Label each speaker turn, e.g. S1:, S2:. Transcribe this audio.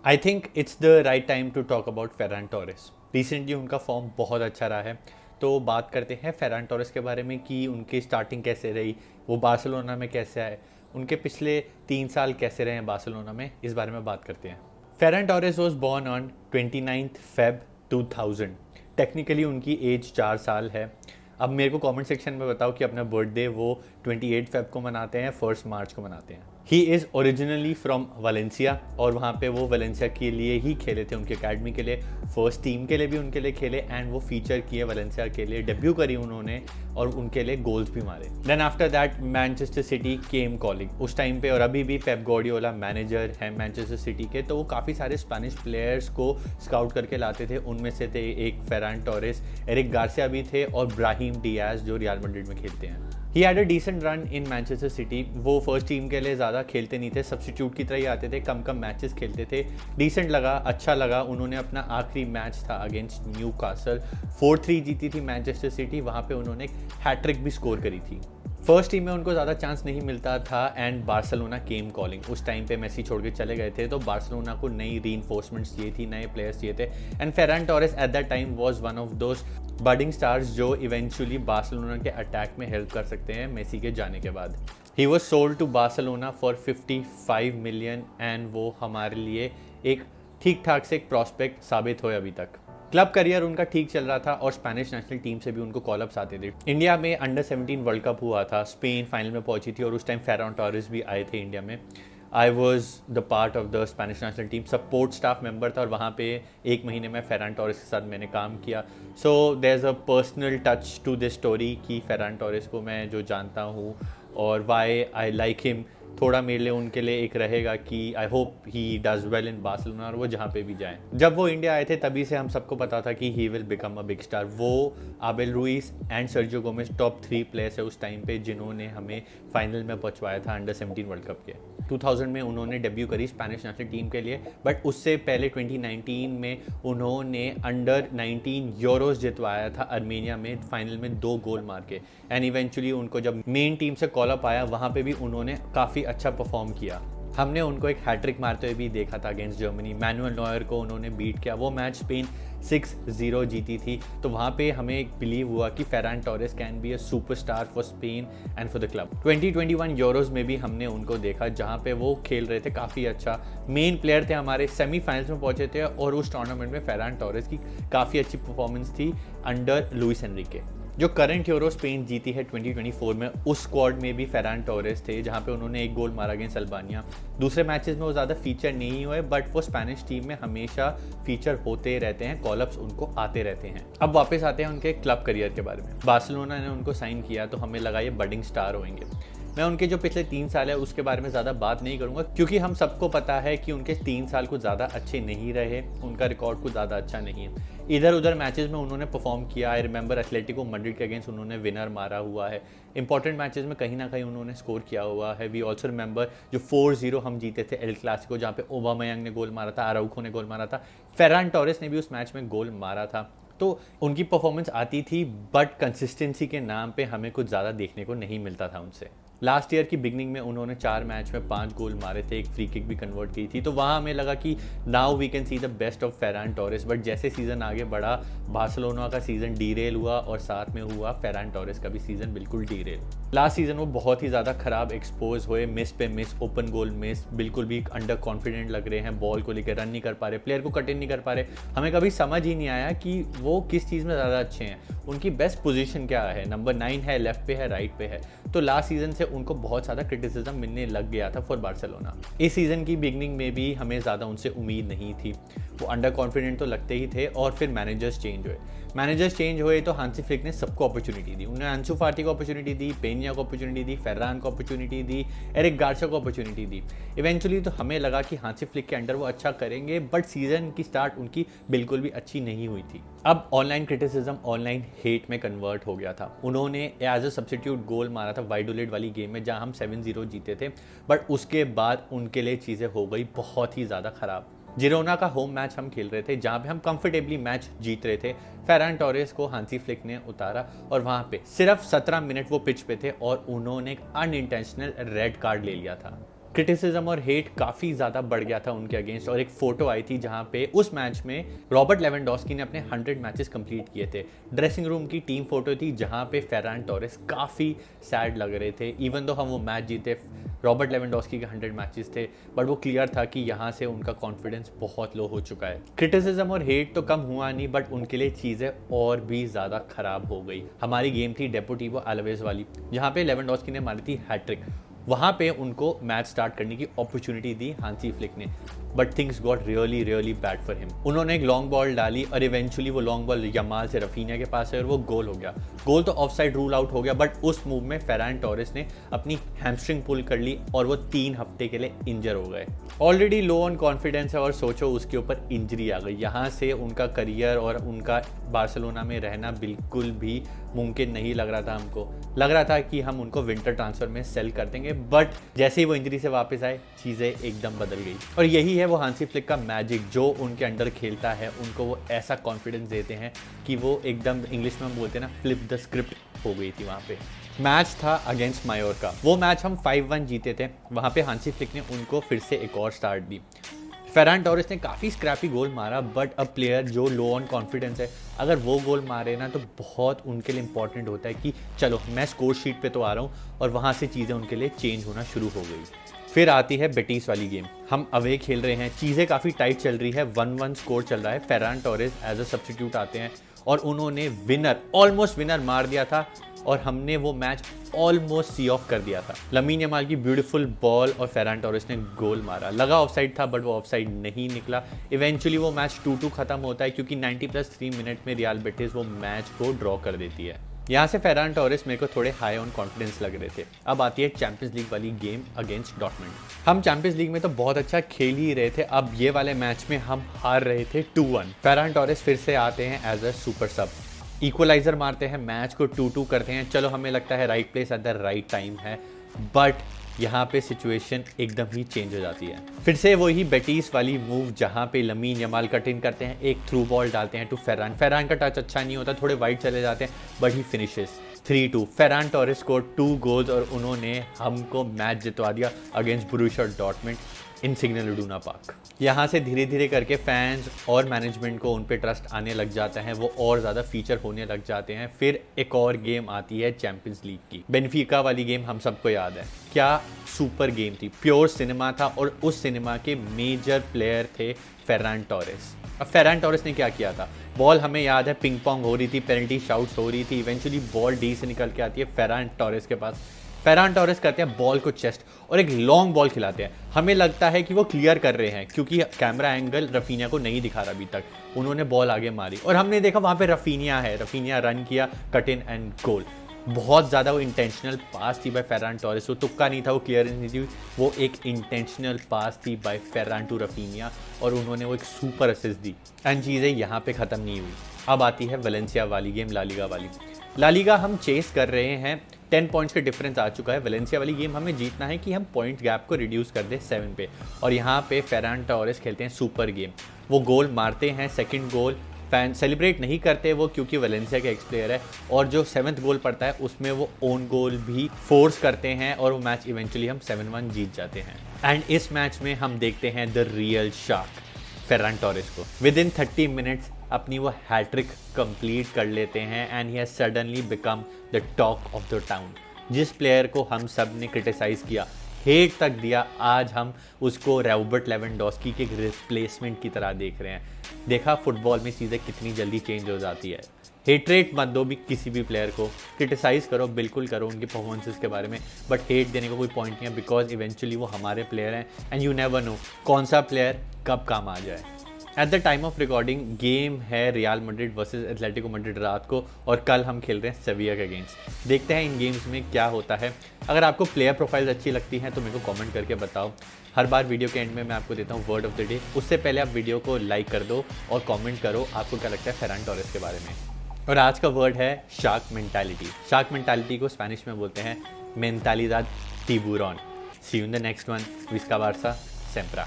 S1: I think it's the right time to talk about Ferran Torres. Recently उनका form बहुत अच्छा रहा है, तो बात करते हैं फेरान टोरेस के बारे में कि उनकी स्टार्टिंग कैसे रही, वो बार्सिलोना में कैसे आए, उनके पिछले 3 साल कैसे रहे हैं बार्सिलोना में, इस बारे में बात करते हैं। Ferran Torres was born on 29 Feb 2000। Technically उनकी एज 4 साल है। अब मेरे को कमेंट सेक्शन में बताओ कि अपना बर्थडे वो 28 फेब को मनाते हैं, 1 मार्च को मनाते हैं। He is originally from Valencia, और वहाँ पे वो वलेंसिया के लिए ही खेले थे, उनकी अकेडमी के लिए, फर्स्ट टीम के लिए भी उनके लिए खेले, एंड वो फीचर किए वलेंसिया के लिए, डेब्यू करी उन्होंने और उनके लिए गोल्स भी मारे। Then after that Manchester City came calling उस टाइम पे, और अभी भी पेप गार्डियोला मैनेजर हैं मैनचेस्टर सिटी के, तो वो काफ़ी सारे स्पेनिश प्लेयर्स को स्काउट करके लाते थे। उनमें से थे एक फेरान टोरेस, एरिक गार्सिया भी थे, और ब्राहिम डियाज जो रियल मैड्रिड में खेलते हैं। He had a decent run in Manchester City. वो फर्स्ट टीम के लिए ज़्यादा खेलते नहीं थे, सब्स्टिट्यूट की तरह ही आते थे, कम कम मैचेस खेलते थे। डिसेंट लगा, अच्छा लगा। उन्होंने अपना आखिरी मैच था अगेंस्ट न्यू कासल, 4-3 जीती थी मैनचेस्टर सिटी। वहाँ पे उन्होंने हैट्रिक भी स्कोर करी थी। फर्स्ट टीम में उनको ज़्यादा चांस नहीं मिलता था, एंड बार्सिलोना केम कॉलिंग। उस टाइम पे मेसी छोड़ के चले गए थे, तो बार्सिलोना को नई रीइंफोर्समेंट्स चाहिए थी, नए प्लेयर्स चाहिए थे, and Ferran Torres at that time was one of those budding stars जो इवेंचुअली बार्सिलोना के अटैक में हेल्प कर सकते हैं मेसी के जाने के बाद। He was sold to Barcelona for 55 million, and वो हमारे लिए एक ठीक ठाक से एक प्रॉस्पेक्ट साबित हुए अभी तक। क्लब करियर उनका ठीक चल रहा था, और स्पेनिश नेशनल टीम से भी उनको कॉलअप्स आते थे। इंडिया में अंडर 17 वर्ल्ड कप हुआ था, स्पेन फाइनल में पहुंची थी, और उस टाइम फेरान टोरेस भी आए थे इंडिया में। I was the part of the Spanish national team, support staff member था, और वहाँ पे 1 महीने में फेरान टोरेस के साथ मैंने काम किया। So there is a personal touch to this story कि फेरान टोरेस को मैं जो जानता हूँ और वाई आई लाइक हिम, थोड़ा मेरे लिए उनके लिए एक रहेगा कि I hope he does well in Barcelona, और वो जहाँ पे भी जाएं। जब वो इंडिया आए थे तभी से हम सबको पता था कि he will become a big star. वो Abel Ruiz and Sergio Gomez top 3 players है उस टाइम पे, जिन्होंने हमें फाइनल में पहुंचवाया था अंडर 17 वर्ल्ड कप के। 2000 में उन्होंने डेब्यू करी स्पेनिश नेशनल टीम के लिए, बट उससे पहले 2019 में उन्होंने अंडर 19 यूरोस जितवाया था अर्मेनिया में, फाइनल में 2 गोल मार के। एंड इवेंचुअली उनको जब मेन टीम से कॉल अप आया, वहाँ पे भी उन्होंने काफ़ी अच्छा परफॉर्म किया। हमने उनको एक हैट्रिक मारते हुए भी देखा था अगेंस्ट जर्मनी। मैनुअल नॉयर को उन्होंने बीट किया, वो मैच स्पेन 6-0 जीती थी। तो वहाँ पे हमें एक बिलीव हुआ कि Ferran Torres can be a superstar for Spain and for the club. 2021 euros में भी हमने उनको देखा, जहाँ पे वो खेल रहे थे काफ़ी अच्छा, मेन प्लेयर थे हमारे, सेमीफाइनल्स में पहुंचे थे, और उस टूर्नामेंट में फेरान टोरेस की काफ़ी अच्छी परफॉर्मेंस थी अंडर लुइस एनरिके। जो करंट यूरो स्पेन जीती है 2024 में, उस स्क्वाड में भी फेरान टोरेस थे, जहां पे उन्होंने 1 गोल मारा अगेंस्ट अल्बानिया। दूसरे मैचेस में वो ज़्यादा फीचर नहीं हुए, बट वो स्पेनिश टीम में हमेशा फीचर होते रहते हैं, कॉलअप्स उनको आते रहते हैं। अब वापस आते हैं उनके क्लब करियर के बारे में। बार्सिलोना ने उनको साइन किया, तो हमें लगा ये बडिंग स्टार होंगे। मैं उनके जो पिछले 3 साल है उसके बारे में ज़्यादा बात नहीं करूँगा, क्योंकि हम सबको पता है कि उनके 3 साल कुछ ज़्यादा अच्छे नहीं रहे, उनका रिकॉर्ड कुछ ज़्यादा अच्छा नहीं है। इधर उधर मैचेस में उन्होंने परफॉर्म किया। आई रिमेंबर एथलेटिको मैड्रिड के अगेंस्ट उन्होंने विनर मारा हुआ है। इंपॉर्टेंट मैचेस में कहीं ना कहीं उन्होंने स्कोर किया हुआ है। वी ऑल्सो रिमेंबर जो 4-0 हम जीते थे एल क्लासिको, जहाँ पे ओबामेयांग ने गोल मारा था, आराउखो ने गोल मारा था, फेरान टोरेस ने भी उस मैच में गोल मारा था। तो उनकी परफॉर्मेंस आती थी, बट कंसिस्टेंसी के नाम पे हमें कुछ ज़्यादा देखने को नहीं मिलता था उनसे। लास्ट ईयर की बिगनिंग में उन्होंने 4 मैच में 5 गोल मारे थे, एक फ्री किक भी कन्वर्ट की थी, तो वहाँ हमें लगा कि now we can see the best of Ferran Torres. But जैसे सीज़न आगे बढ़ा, बार्सिलोना का सीज़न डीरेल हुआ, और साथ में हुआ फेरान टोरेस का भी सीज़न बिल्कुल डीरेल। लास्ट सीज़न वो बहुत ही ज़्यादा ख़राब एक्सपोज हुए, मिस पे मिस, ओपन गोल मिस, बिल्कुल भी अंडर कॉन्फिडेंट लग रहे हैं, बॉल को लेकर रन नहीं कर पा रहे, प्लेयर को कट इन नहीं कर पा रहे। हमें कभी समझ ही नहीं आया कि वो किस चीज़ में ज़्यादा अच्छे हैं, उनकी बेस्ट पोजीशन क्या है, नंबर 9 है, लेफ्ट पे है, राइट पे है। तो लास्ट सीज़न से उनको बहुत ज़्यादा क्रिटिसिज्म मिलने लग गया था फॉर बार्सिलोना। इस सीज़न की बिगनिंग में भी हमें ज़्यादा उनसे उम्मीद नहीं थी, वो अंडर कॉन्फिडेंट तो लगते ही थे। और फिर मैनेजर्स चेंज हुए तो हांसी फ्लिक ने सबको अपॉर्चुनिटी दी। उन्होंने अंसु फाटी को अपॉर्चुनिटी दी, पेनिया को अपॉर्चुनिटी दी, फेर्रान को अपॉर्चुनिटी दी, एरिक गार्सिया को अपॉर्चुनिटी दी। इवेंचुअली तो हमें लगा कि हांसी फ्लिक के अंडर वो अच्छा करेंगे, बट सीज़न की स्टार्ट उनकी बिल्कुल भी अच्छी नहीं हुई थी। अब ऑनलाइन क्रिटिसिज्म ऑनलाइन हेट में कन्वर्ट हो गया था। उन्होंने एज अ सब्स्टिट्यूट गोल मारा था वाइडोलेट वाली गेम में, जहां हम 7-0 जीते थे, बट उसके बाद उनके लिए चीज़ें हो गई बहुत ही ज़्यादा ख़राब। जिरोना का होम मैच हम खेल रहे थे, जहाँ पे हम कंफर्टेबली मैच जीत रहे थे। फेरान टोरेस को हांसी फ्लिक ने उतारा, और वहाँ पे सिर्फ 17 मिनट वो पिच पे थे, और उन्होंने एक अनइंटेंशनल रेड कार्ड ले लिया था। क्रिटिसिज्म और हेट काफ़ी ज़्यादा बढ़ गया था उनके अगेंस्ट, और एक फोटो आई थी जहाँ पे उस मैच में रॉबर्ट लेवेंडोस्की ने अपने 100 मैचेस कंप्लीट किए थे। ड्रेसिंग रूम की टीम फोटो थी जहाँ पे फेरान टोरेस काफ़ी सैड लग रहे थे। इवन दो हम वो मैच जीते, रॉबर्ट लेवेंडोस्की के 100 मैचेस थे, बट वो क्लियर था कि यहाँ से उनका कॉन्फिडेंस बहुत लो हो चुका है। क्रिटिसिज्म और हेट तो कम हुआ नहीं, बट उनके लिए चीज़ें और भी ज़्यादा खराब हो गई। हमारी गेम थी डेपोर्टिवो अलावेज वाली, जहाँ पे लेवेंडोस्की ने मारी थी हैट्रिक। वहाँ पे उनको मैच स्टार्ट करने की अपॉर्चुनिटी दी हांसी फ्लिक ने, but things got really bad for him. उन्होंने एक लॉन्ग बॉल डाली और इवेंचुअली वो लॉन्ग बॉल यमाल से रफीनिया के पास है और वो गोल हो गया। गोल तो ऑफसाइड रूल आउट हो गया, बट उस मूव में फेरान टोरेस ने अपनी हैमस्ट्रिंग पुल कर ली और वो 3 हफ्ते के लिए इंजर हो गए। ऑलरेडी लो ऑन कॉन्फिडेंस है और सोचो उसके ऊपर इंजरी आ गई। यहाँ से उनका करियर और उनका बार्सिलोना में रहना बिल्कुल भी मुमकिन नहीं लग रहा था। हमको लग रहा था कि हम उनको विंटर ट्रांसफर में सेल कर देंगे, बट जैसे ही वो इंजरी से वापस आए चीज़ें एकदम बदल गई। और यही है वो हांसी फ्लिक का मैजिक, जो उनके अंडर खेलता है उनको वो ऐसा कॉन्फिडेंस देते हैं कि वो एकदम, इंग्लिश में हम बोलते हैं ना, फ्लिप द स्क्रिप्ट हो गई थी वहाँ पे। मैच था अगेंस्ट मायोर्का, वो मैच हम 5-1 जीते थे। वहाँ पे हांसी फ्लिक ने उनको फिर से एक और स्टार्ट दी। फेरान टोरेस ने काफ़ी स्क्रैपी गोल मारा, बट अ प्लेयर जो लो ऑन कॉन्फिडेंस है, अगर वो गोल मारे ना तो बहुत उनके लिए इंपॉर्टेंट होता है कि चलो मैं स्कोर शीट पे तो आ रहा हूँ, और वहाँ से चीज़ें उनके लिए चेंज होना शुरू हो गई। फिर आती है बेटीस वाली गेम, हम अवे खेल रहे हैं, चीज़ें काफ़ी टाइट चल रही है, 1-1 स्कोर चल रहा है। Ferran Torres as a substitute आते हैं और उन्होंने ऑलमोस्ट विनर मार दिया था, और हमने वो मैच ऑलमोस्ट सी ऑफ कर दिया था। लमीन यमाल की ब्यूटीफुल बॉल और फेरान टोरेस ने गोल मारा, लगा ऑफसाइड था बट वो ऑफसाइड नहीं निकला। इवेंचुअली वो मैच 2-2 खत्म होता है, क्योंकि 90+3 मिनट में रियल बेटिस वो मैच को ड्रॉ कर देती है। यहाँ से फेरान टोरेस मेरे को थोड़े हाई ऑन कॉन्फिडेंस लग रहे थे। अब आती है चैंपियंस लीग वाली गेम अगेंस्ट डॉर्टमुंड। हम चैंपियंस लीग में तो बहुत अच्छा खेल ही रहे थे, अब ये वाले मैच में हम हार रहे थे 2-1। फेरान टोरेस फिर से आते हैं एज अ सुपर सब, इक्वलाइजर मारते हैं, मैच को 2-2 करते हैं। चलो हमें लगता है right place at the right time है, बट यहाँ पे सिचुएशन एकदम ही चेंज हो जाती है। फिर से वही बेटीस वाली मूव जहाँ पे लमीन यमाल कट इन करते हैं, एक थ्रू बॉल डालते हैं टू फेरान। फेरान का टच अच्छा नहीं होता, थोड़े वाइड चले जाते हैं, but he finishes 3-2। Ferran Torres score 2 goals और उन्होंने हमको मैच जितवा दिया अगेंस्ट बोरुसिया डॉर्टमुंड इन सिग्नल इडूना पार्क। यहाँ से धीरे धीरे करके फैंस और मैनेजमेंट को उन पे ट्रस्ट आने लग जाता है, वो और ज़्यादा फीचर होने लग जाते हैं। फिर एक और गेम आती है चैंपियंस लीग की, बेनिफिका वाली गेम हम सबको याद है, क्या सुपर गेम थी, प्योर सिनेमा था, और उस सिनेमा के मेजर प्लेयर थे फेरान टोरेस। अब फेरान टोरेस ने क्या किया था, बॉल हमें याद है पिंग पोंग हो रही थी, पेनल्टी शाउट्स हो रही थी, इवेंचुअली बॉल डी से निकल के आती है फेरान टोरेस के पास। फेरान टोरेस करते हैं बॉल को चेस्ट और एक लॉन्ग बॉल खिलाते हैं। हमें लगता है कि वो क्लियर कर रहे हैं, क्योंकि कैमरा एंगल रफीनिया को नहीं दिखा रहा अभी तक। उन्होंने बॉल आगे मारी और हमने देखा वहाँ पे रफीनिया है, रफीनिया रन किया, कट इन एंड गोल। बहुत ज़्यादा वो इंटेंशनल पास थी बाय फेरान टोरेस, वो तुक्का नहीं था, वो क्लियरेंस नहीं थी, वो एक इंटेंशनल पास थी बाय फेरान टू रफीनिया, और उन्होंने वो एक सुपर असिस्ट दी। एंड चीज़ें यहाँ पे ख़त्म नहीं हुई। अब आती है वेलेंसिया वाली गेम, ला लीगा वाली। ला लीगा हम चेस कर रहे हैं, 10 पॉइंट्स का डिफरेंस आ चुका है। वेलेंसिया वाली गेम हमें जीतना है कि हम पॉइंट गैप को रिड्यूस कर दें 7 पे, और यहाँ पे फेरान टोरेस खेलते हैं सुपर गेम। वो गोल मारते हैं, सेकंड गोल, फैन सेलिब्रेट नहीं करते वो, क्योंकि वेलेंसिया के एक्स प्लेयर है, और जो 7th गोल पड़ता है उसमें वो ओन गोल भी फोर्स करते हैं, और वो मैच इवेंचुअली हम 7-1 जीत जाते हैं। एंड इस मैच में हम देखते हैं the real shark Ferran Torres को। विद इन 30 मिनट्स अपनी वो हैट्रिक कंप्लीट कर लेते हैं, and he has suddenly become the talk of the town. जिस प्लेयर को हम सब ने क्रिटिसाइज किया, हेट तक दिया, आज हम उसको रॉबर्ट लेवेंडोस्की के रिप्लेसमेंट की तरह देख रहे हैं। देखा फुटबॉल में चीज़ें कितनी जल्दी चेंज हो जाती है। हेटरेट मत दो भी किसी भी प्लेयर को, क्रिटिसाइज़ करो, बिल्कुल करो उनकी परफॉर्मेंसेस के बारे में, बट हेट देने का कोई पॉइंट नहीं है, बिकॉज इवेंचुअली वो हमारे प्लेयर हैं, एंड यू नेवर नो कौन सा प्लेयर कब काम आ जाए। At the time of recording game है Real Madrid versus Atletico Madrid रात को, और कल हम खेल रहे हैं सेविया के अगेंस्ट। देखते हैं इन गेम्स में क्या होता है। अगर आपको प्लेयर प्रोफाइल्स अच्छी लगती हैं तो मेरे को कमेंट करके बताओ। हर बार वीडियो के एंड में मैं आपको देता हूँ वर्ड ऑफ द डे, उससे पहले आप वीडियो को लाइक कर दो और कमेंट करो आपको क्या लगता है फेरान टोरेस के बारे में। और आज का वर्ड है शार्क मेंटालिटी। शार्क मेंटालिटी को स्पेनिश में बोलते हैं मेंटालिदाद टिबूरॉन। See you in the next one. विस्का बार्सा, सेम्प्रा।